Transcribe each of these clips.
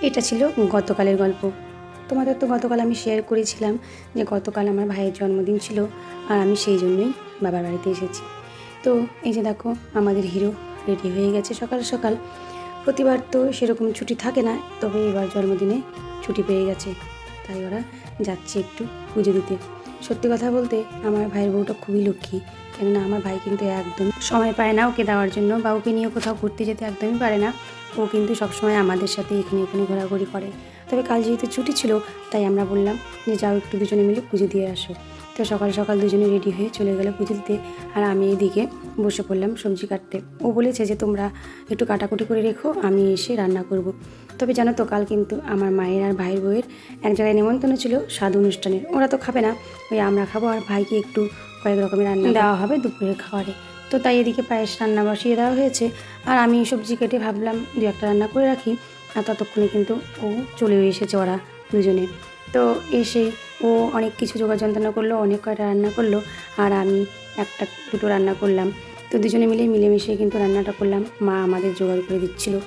এটা ছিল গতকালের গল্প। তোমাদের তো গতকাল আমি শেয়ার করেছিলাম যে গতকাল আমার ভাইয়ের জন্মদিন ছিল, আর আমি সেই জন্যই বাবার বাড়িতে এসেছি। তো এই যে দেখো আমাদের হিরো রেডি হয়ে গেছে সকাল সকাল। প্রতিবার তো সেরকম ছুটি থাকে না, তবে এবার জন্মদিনে ছুটি পেয়ে গেছে, তাই ওরা যাচ্ছে একটু পুজো দিতে। সত্যি কথা বলতে আমার ভাইয়ের বউটা খুবই লক্ষ্মী, কেননা আমার ভাই কিন্তু একদম সময় পায় না ওকে দেওয়ার জন্য, বা ওকে নিয়ে কোথাও ঘুরতে যেতে একদমই পারে না। ও কিন্তু সবসময় আমাদের সাথে এখানে ওখানে ঘোরাঘুরি করে। তবে কাল যেহেতু ছুটি ছিল, তাই আমরা বললাম যে যাও একটু দুজনে মিলে পুজো দিয়ে আসো। তো সকাল সকাল দুজনে রেডি হয়ে চলে গেল পুজো দিতে, আর আমি এদিকে বসে পড়লাম সবজি কাটতে। ও বলেছে যে তোমরা একটু কাটাকুটি করে রেখো, আমি এসে রান্না করব। তবে জানো তো কাল কিন্তু আমার মায়ের আর ভাইয়ের বউয়ের এক জায়গায় নেমন্তন্ন ছিল স্বাদ অনুষ্ঠানের। ওরা তো খাবে না, ওই আমরা খাবো, আর ভাইকে একটু কয়েক রকমের রান্না দেওয়া হবে দুপুরের খাবারে। তো তাই এদিকে পায়েস রান্না বসিয়ে দেওয়া হয়েছে, আর আমি সবজি কেটে ভাবলাম দু একটা রান্না করে রাখি। আর ততক্ষণে কিন্তু ও চলেও এসেছে ওরা দুজনে। তো এসে ও অনেক কিছু জোগাড় যন্ত্রণা করলো, অনেক কয়টা রান্না করলো, আর আমি একটা দুটো রান্না করলাম। তো দুজনে মিলেমিশে কিন্তু রান্নাটা করলাম, মা আমাদের জোগাড় করে দিচ্ছিলো।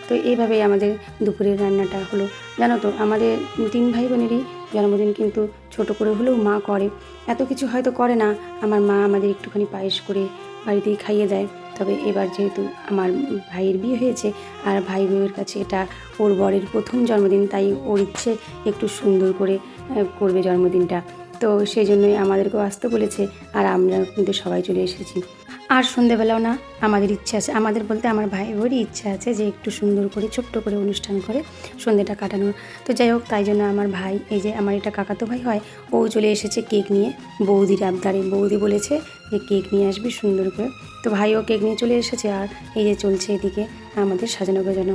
তো এইভাবেই আমাদের দুপুরের রান্নাটা হলো। জানো তো আমাদের 3 ভাই বোনেরই জন্মদিন কিন্তু ছোট করে হলেও মা করে, এত কিছু হয়তো করে না। আমার মা আমাদের একটুখানি পায়েস করে বাড়িতেই খাইয়ে দেয়। তবে এবার যেহেতু আমার ভাইয়ের বিয়ে হয়েছে, আর ভাই বউয়ের কাছে এটা ওর বরের প্রথম জন্মদিন, তাই ওর ইচ্ছে একটু সুন্দর করে করবে জন্মদিনটা। তো সেই জন্যই আমাদেরকেও আসতে বলেছে, আর আমরা কিন্তু সবাই চলে এসেছি। আর সন্ধেবেলাও না আমাদের ইচ্ছা আছে, আমাদের বলতে আমার ভাই বউয়েরই ইচ্ছা আছে যে একটু সুন্দর করে ছোট্ট করে অনুষ্ঠান করে সন্ধেটা কাটানোর। তো যাই হোক, তাই জন্য আমার ভাই, এই যে আমার এটা কাকাতো ভাই হয়, ও চলে এসেছে কেক নিয়ে বৌদির আবদারে। বৌদি বলেছে যে কেক নিয়ে আসবি সুন্দর করে। তো ভাইও কেক নিয়ে চলে এসেছে, আর এই যে চলছে এদিকে আমাদের সাজানো গোজানো।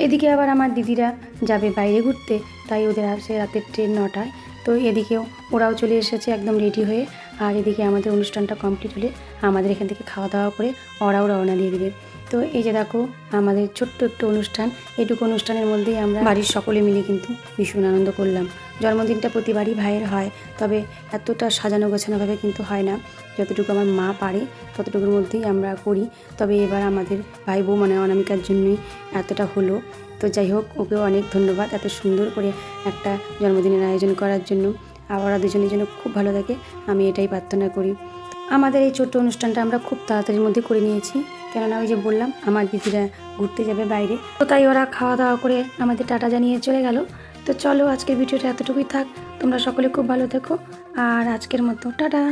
এদিকে আবার আমার দিদিরা যাবে বাইরে ঘুরতে, তাই ওদের আসে রাতের ট্রেন 9টায়। তো এদিকেও ওরাও চলে এসেছে একদম রেডি হয়ে। আর এদিকে আমাদের অনুষ্ঠানটা কমপ্লিট হলে আমাদের এখান থেকে খাওয়া দাওয়া করে ওরাও রওনা দিয়ে দেবে। তো এই যে দেখো আমাদের ছোট্ট একটু অনুষ্ঠান, এইটুকু অনুষ্ঠানের মধ্যেই আমরা বাড়ির সকলে মিলে কিন্তু ভীষণ আনন্দ করলাম। জন্মদিনটা প্রতিবারই ভাইয়ের হয়, তবে এতটা সাজানো গোছানোভাবে কিন্তু হয় না। যতটুকু আমার মা পারে ততটুকুর মধ্যেই আমরা করি। তবে এবার আমাদের ভাই বউ মানে অনামিকার জন্যই এতটা হলো। তো যাই হোক, ওকেও অনেক ধন্যবাদ এত সুন্দর করে একটা জন্মদিনের আয়োজন করার জন্য। আর ওরা দুজনের জন্য খুব ভালো থাকে, আমি এটাই প্রার্থনা করি। আমাদের এই ছোট্ট অনুষ্ঠানটা আমরা খুব তাড়াতাড়ির মধ্যে করে নিয়েছি, কেননা ওই যে বললাম আমার দিদিরা ঘুরতে যাবে বাইরে, তো তাই ওরা খাওয়া দাওয়া করে আমাদের টাটা জানিয়ে চলে গেল। তো চলো আজকের ভিডিওটা এতটুকুই থাক, তোমরা সকলে খুব ভালো থেকো, আর আজকের মতো টাটা।